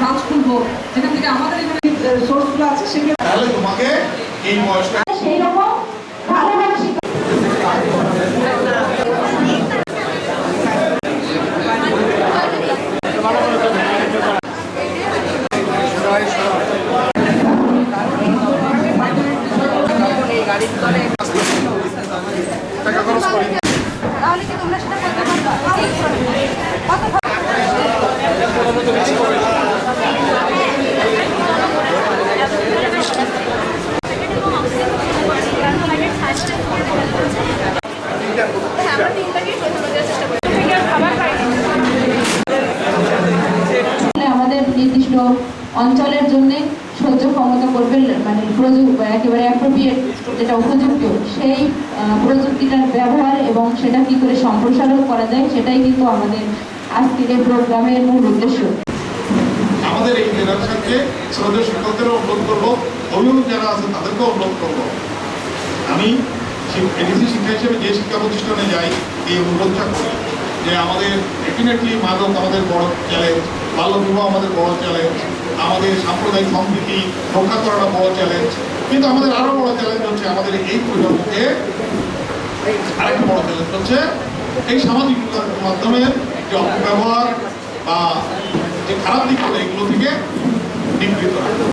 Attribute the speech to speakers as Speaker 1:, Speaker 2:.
Speaker 1: Branch খুলবো যেখান থেকে আমাদের এখানে সোর্সগুলো আছে সেগুলো,
Speaker 2: তাহলে তোমাকে এই বয়সটা
Speaker 3: সেই রকম ভালো মানসিক
Speaker 4: তাহলে কি তোমরা সেটা করতে পারবে?
Speaker 3: আমাদের নির্দিষ্ট অঞ্চলের জন্য সহ্য ক্ষমতা করবে, মানে একেবারে অ্যাপ্রোপ্রিয়েট যেটা উপযুক্ত সেই প্রযুক্তিটার ব্যবহার এবং সেটা কি করে সম্প্রসারণ করা যায় সেটাই কিন্তু আমাদের আজকের এই প্রোগ্রামের মূল উদ্দেশ্য।
Speaker 2: আমাদের এই জেনারেশনকে শ্রদ্ধেয় শিক্ষকদেরও অনুরোধ করবো, অভিভাবক যারা আছে তাদেরকেও অনুরোধ করবো। আমি এডিসি শিক্ষা হিসেবে যে শিক্ষা প্রতিষ্ঠানে যাই এই অনুরোধটা করি যে আমাদের ডেফিনেটলি মাদক আমাদের বড় চ্যালেঞ্জ, বাল্যবিবাহ আমাদের বড় চ্যালেঞ্জ, আমাদের সাম্প্রদায়িক সম্প্রীতি রক্ষা করাটা বড় চ্যালেঞ্জ, কিন্তু আমাদের আরো বড় চ্যালেঞ্জ হচ্ছে আমাদের এই প্রজন্মকে আরেকটা বড় চ্যালেঞ্জ হচ্ছে এই সামাজিক মাধ্যমে যে অপব্যবহার বা যে খারাপ দিকগুলো এগুলো থেকে নিবৃত রাখা।